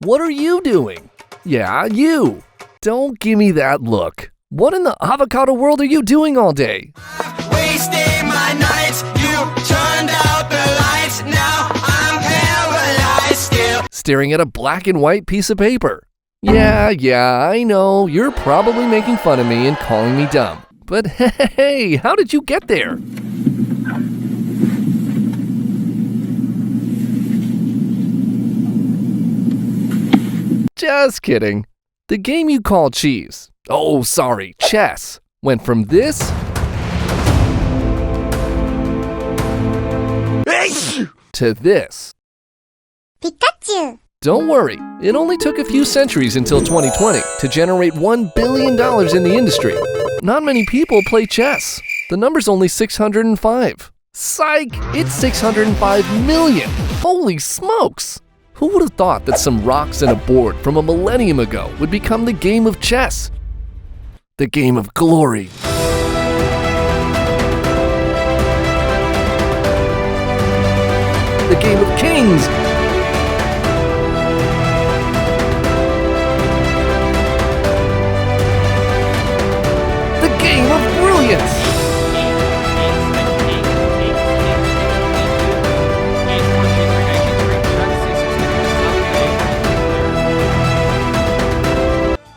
What are you doing? Yeah, you. Don't give me that look. What in the avocado world are you doing all day? Wasting my nights, you turned out the lights, now I'm paralyzed still. Staring at a black and white piece of paper. Yeah, I know, you're probably making fun of me and calling me dumb. But hey, how did you get there? Just kidding. The game you call chess, chess, went from this to this. Pikachu! Don't worry, it only took a few centuries until 2020 to generate $1 billion in the industry. Not many people play chess. The number's only 605. Psych! It's 605 million! Holy smokes! Who would have thought that some rocks and a board from a millennium ago would become the game of chess? The game of glory. The game of kings. The game of brilliance.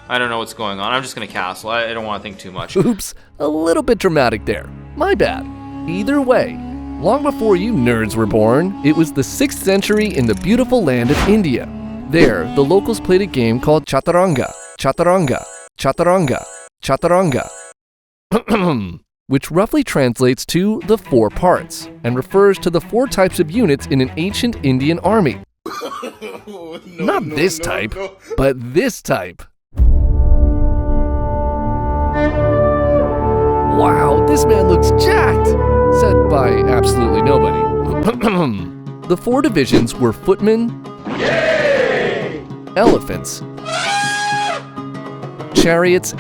I don't know what's going on. I'm just gonna castle. I don't want to think too much. Oops, a little bit dramatic there. My bad. Either way, long before you nerds were born, it was the 6th century in the beautiful land of India. There, the locals played a game called chaturanga, which roughly translates to the 4 parts and refers to the 4 types of units in an ancient Indian army. Not this type, but this type. Wow, this man looks jacked! Said by absolutely nobody. The 4 divisions were footmen, elephants, chariots,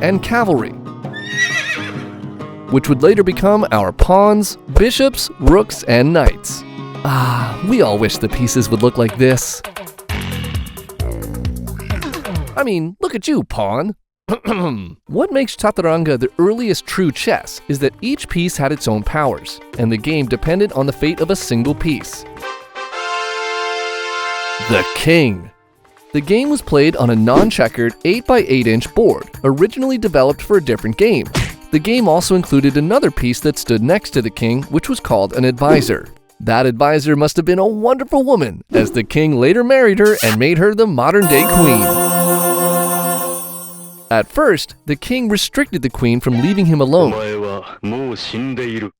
and cavalry, which would later become our pawns, bishops, rooks, and knights. Ah, we all wish the pieces would look like this. I mean, look at you, pawn. What makes chaturanga the earliest true chess is that each piece had its own powers, and the game depended on the fate of a single piece. The king. The game was played on a non-checkered 8x8-inch board, originally developed for a different game. The game also included another piece that stood next to the king, which was called an advisor. That advisor must have been a wonderful woman, as the king later married her and made her the modern-day queen. At first, the king restricted the queen from leaving him alone,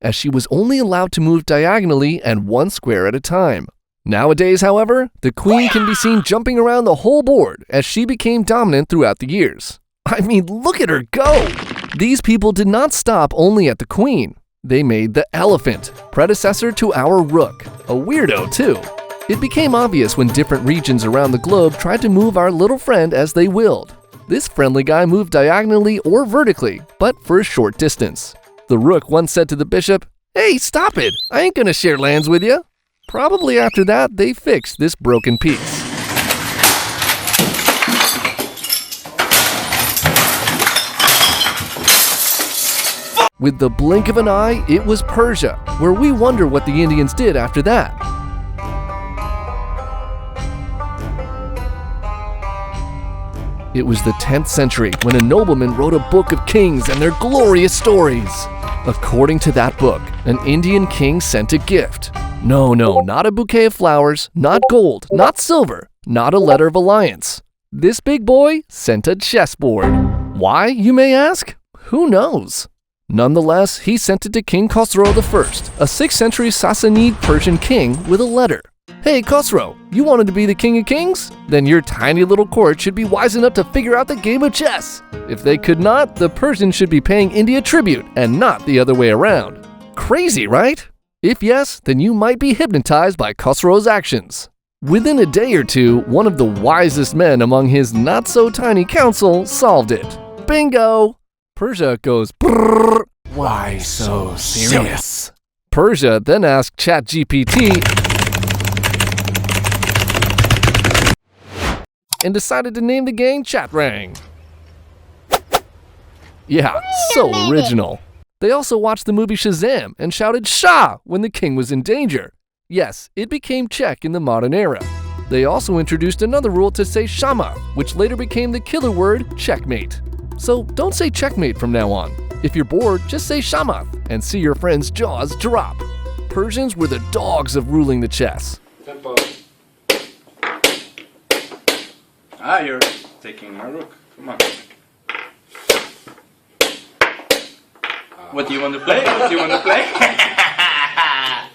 as she was only allowed to move diagonally and 1 square at a time. Nowadays, however, the queen can be seen jumping around the whole board as she became dominant throughout the years. I mean, look at her go! These people did not stop only at the queen. They made the elephant, predecessor to our rook, a weirdo too. It became obvious when different regions around the globe tried to move our little friend as they willed. This friendly guy moved diagonally or vertically, but for a short distance. The rook once said to the bishop, "Hey, stop it! I ain't gonna share lands with you." Probably after that, they fixed this broken piece. With the blink of an eye, it was Persia, where we wonder what the Indians did after that. It was the 10th century when a nobleman wrote a book of kings and their glorious stories. According to that book, an Indian king sent a gift. No, not a bouquet of flowers, not gold, not silver, not a letter of alliance. This big boy sent a chessboard. Why, you may ask? Who knows? Nonetheless, he sent it to King Khosrow I, a 6th century Sassanid Persian king, with a letter. Hey Khosrow, you wanted to be the king of kings? Then your tiny little court should be wise enough to figure out the game of chess. If they could not, the Persians should be paying India tribute and not the other way around. Crazy, right? If yes, then you might be hypnotized by Khosrow's actions. Within a day or two, one of the wisest men among his not-so-tiny council solved it. Bingo! Persia goes, brrr, why so serious? Persia then asked ChatGPT, and decided to name the gang Chatrang. Yeah, so original. They also watched the movie Shazam and shouted Shah when the king was in danger. Yes, it became Czech in the modern era. They also introduced another rule to say Shama, which later became the killer word checkmate. So don't say checkmate from now on. If you're bored, just say Shamath and see your friend's jaws drop. Persians were the dogs of ruling the chess. Tempo. Ah, you're taking my rook. Come on. What do you want to play? What do you want to play?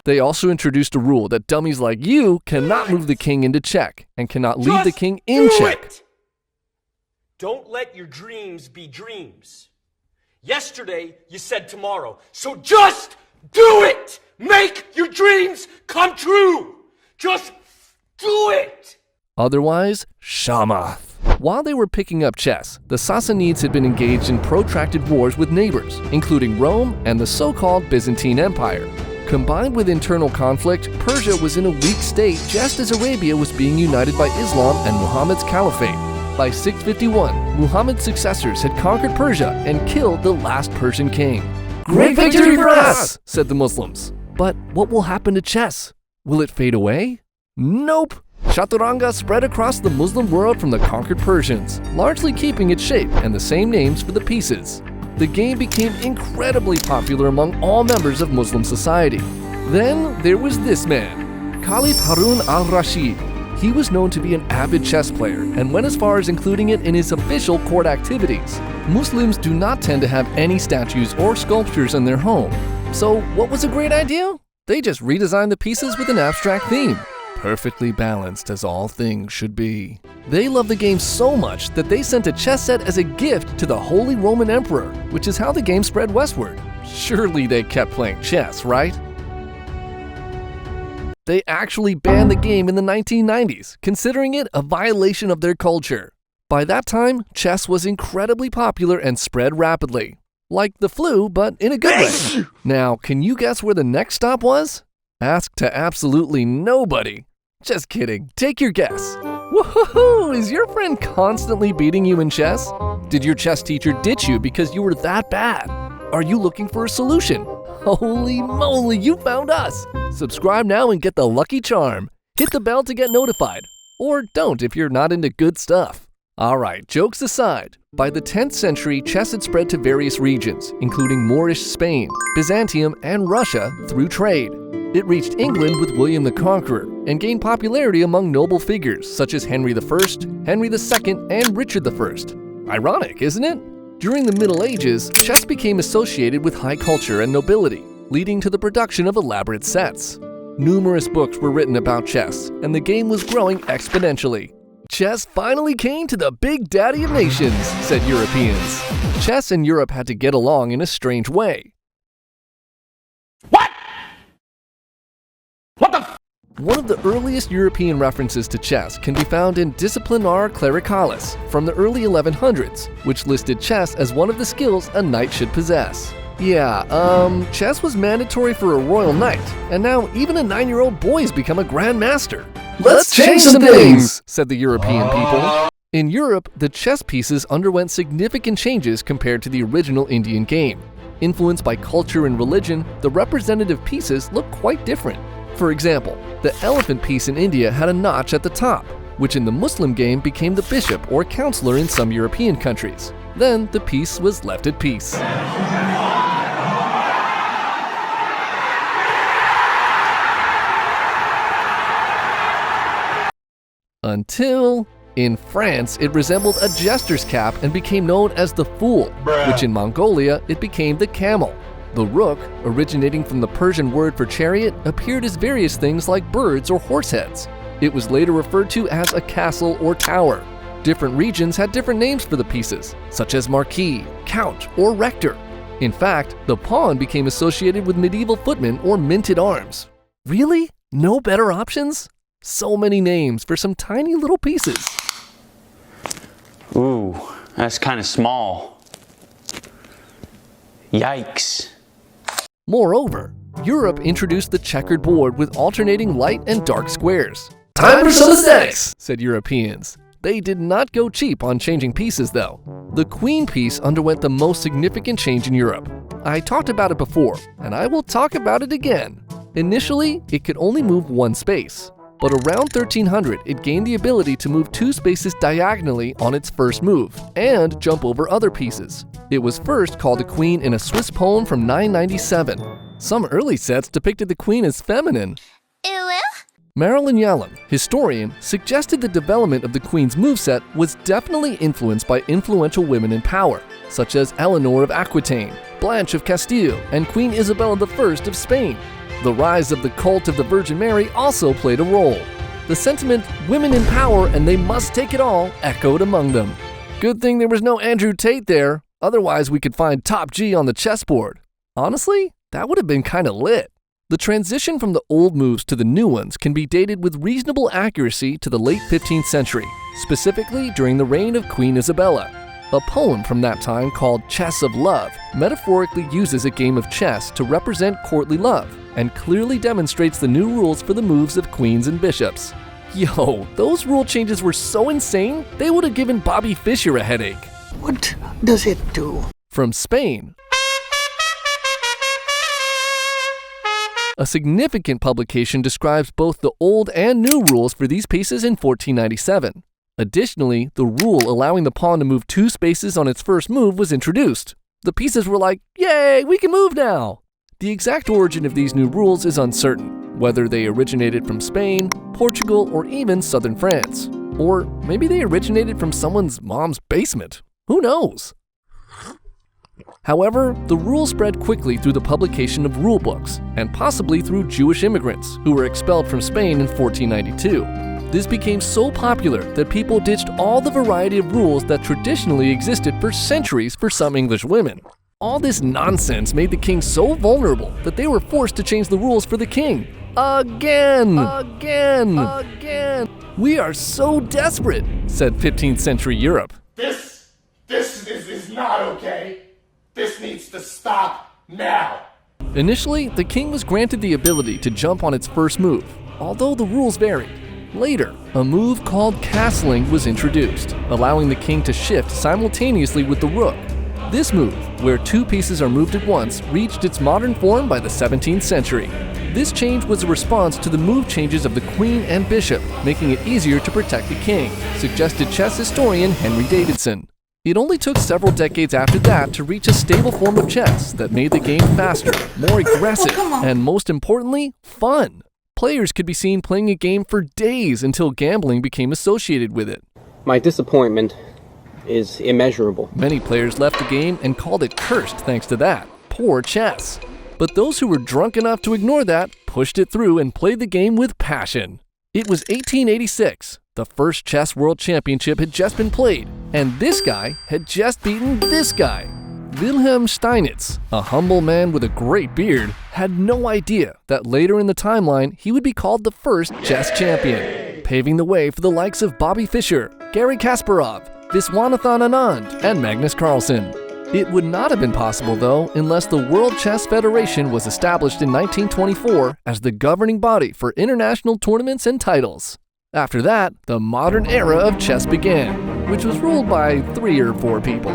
They also introduced a rule that dummies like you cannot move the king into check and cannot leave the king in check. Don't let your dreams be dreams. Yesterday, you said tomorrow. So just do it! Make your dreams come true! Just do it! Otherwise, Shamath. While they were picking up chess, the Sassanids had been engaged in protracted wars with neighbors, including Rome and the so-called Byzantine Empire. Combined with internal conflict, Persia was in a weak state just as Arabia was being united by Islam and Muhammad's caliphate. By 651, Muhammad's successors had conquered Persia and killed the last Persian king. Great victory for us, said the Muslims. But what will happen to chess? Will it fade away? Nope. Chaturanga spread across the Muslim world from the conquered Persians, largely keeping its shape and the same names for the pieces. The game became incredibly popular among all members of Muslim society. Then there was this man, Caliph Harun al-Rashid. He was known to be an avid chess player and went as far as including it in his official court activities. Muslims do not tend to have any statues or sculptures in their home. So what was a great idea? They just redesigned the pieces with an abstract theme. Perfectly balanced as all things should be. They loved the game so much that they sent a chess set as a gift to the Holy Roman Emperor, which is how the game spread westward. Surely they kept playing chess, right? They actually banned the game in the 1990s, considering it a violation of their culture. By that time, chess was incredibly popular and spread rapidly. Like the flu, but in a good way. Now, can you guess where the next stop was? Ask to absolutely nobody. Just kidding, take your guess. Woohoo! Is your friend constantly beating you in chess? Did your chess teacher ditch you because you were that bad? Are you looking for a solution? Holy moly, you found us! Subscribe now and get the lucky charm. Hit the bell to get notified. Or don't if you're not into good stuff. Alright, jokes aside, by the 10th century, chess had spread to various regions, including Moorish Spain, Byzantium, and Russia through trade. It reached England with William the Conqueror and gained popularity among noble figures such as Henry I, Henry II, and Richard I. Ironic, isn't it? During the Middle Ages, chess became associated with high culture and nobility, leading to the production of elaborate sets. Numerous books were written about chess, and the game was growing exponentially. Chess finally came to the big daddy of nations, said Europeans. Chess and Europe had to get along in a strange way. One of the earliest European references to chess can be found in Disciplinae Clericalis from the early 1100s, which listed chess as one of the skills a knight should possess. Yeah, chess was mandatory for a royal knight, and now even a 9-year-old boy's become a Grandmaster. Let's change some things, said the European people. In Europe, the chess pieces underwent significant changes compared to the original Indian game. Influenced by culture and religion, the representative pieces look quite different. For example, the elephant piece in India had a notch at the top, which in the Muslim game became the bishop or counselor in some European countries. Then the piece was left at peace. Until, in France, it resembled a jester's cap and became known as the fool, which in Mongolia, it became the camel. The rook, originating from the Persian word for chariot, appeared as various things like birds or horse heads. It was later referred to as a castle or tower. Different regions had different names for the pieces, such as marquis, count, or rector. In fact, the pawn became associated with medieval footmen or minted arms. Really? No better options? So many names for some tiny little pieces. Ooh, that's kind of small. Yikes. Moreover, Europe introduced the checkered board with alternating light and dark squares. Time for some aesthetics, said Europeans. They did not go cheap on changing pieces though. The queen piece underwent the most significant change in Europe. I talked about it before, and I will talk about it again. Initially, it could only move one space, but around 1300 it gained the ability to move 2 spaces diagonally on its first move, and jump over other pieces. It was first called a queen in a Swiss poem from 997. Some early sets depicted the queen as feminine. Marilyn Yalom, historian, suggested the development of the queen's moveset was definitely influenced by influential women in power, such as Eleanor of Aquitaine, Blanche of Castile, and Queen Isabella I of Spain. The rise of the cult of the Virgin Mary also played a role. The sentiment, women in power and they must take it all, echoed among them. Good thing there was no Andrew Tate there, otherwise we could find Top G on the chessboard. Honestly, that would have been kinda lit. The transition from the old moves to the new ones can be dated with reasonable accuracy to the late 15th century, specifically during the reign of Queen Isabella. A poem from that time called Chess of Love metaphorically uses a game of chess to represent courtly love and clearly demonstrates the new rules for the moves of queens and bishops. Yo, those rule changes were so insane, they would have given Bobby Fischer a headache. What does it do? From Spain, a significant publication describes both the old and new rules for these pieces in 1497. Additionally, the rule allowing the pawn to move 2 spaces on its first move was introduced. The pieces were like, yay, we can move now! The exact origin of these new rules is uncertain, whether they originated from Spain, Portugal, or even southern France. Or maybe they originated from someone's mom's basement. Who knows? However, the rule spread quickly through the publication of rule books, and possibly through Jewish immigrants who were expelled from Spain in 1492. This became so popular that people ditched all the variety of rules that traditionally existed for centuries for some English women. All this nonsense made the king so vulnerable that they were forced to change the rules for the king. Again! We are so desperate, said 15th century Europe. This is not okay. This needs to stop now. Initially, the king was granted the ability to jump on its first move, although the rules varied. Later, a move called castling was introduced, allowing the king to shift simultaneously with the rook. This move, where 2 pieces are moved at once, reached its modern form by the 17th century. This change was a response to the move changes of the queen and bishop, making it easier to protect the king, suggested chess historian Henry Davidson. It only took several decades after that to reach a stable form of chess that made the game faster, more aggressive, and most importantly, fun. Players could be seen playing a game for days until gambling became associated with it. My disappointment is immeasurable. Many players left the game and called it cursed thanks to that. Poor chess. But those who were drunk enough to ignore that pushed it through and played the game with passion. It was 1886. The first chess world championship had just been played, and this guy had just beaten this guy. Wilhelm Steinitz, a humble man with a great beard, had no idea that later in the timeline he would be called the first chess champion, paving the way for the likes of Bobby Fischer, Garry Kasparov, Viswanathan Anand, and Magnus Carlsen. It would not have been possible, though, unless the World Chess Federation was established in 1924 as the governing body for international tournaments and titles. After that, the modern era of chess began, which was ruled by 3 or 4 people.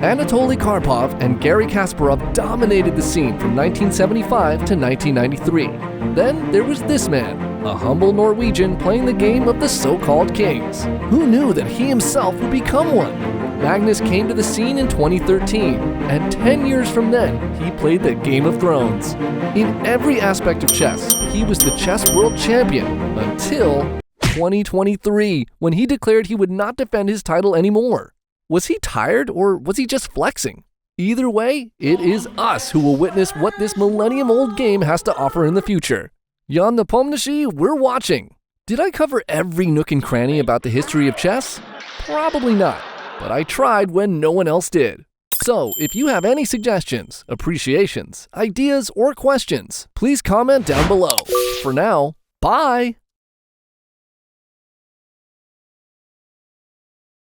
Anatoly Karpov and Garry Kasparov dominated the scene from 1975 to 1993. Then there was this man, a humble Norwegian playing the game of the so-called kings. Who knew that he himself would become one? Magnus came to the scene in 2013, and 10 years from then, he played the Game of Thrones. In every aspect of chess, he was the chess world champion until 2023, when he declared he would not defend his title anymore. Was he tired, or was he just flexing? Either way, it is us who will witness what this millennium-old game has to offer in the future. Jan Nepomniachtchi, we're watching. Did I cover every nook and cranny about the history of chess? Probably not, but I tried when no one else did. So, if you have any suggestions, appreciations, ideas, or questions, please comment down below. For now, bye!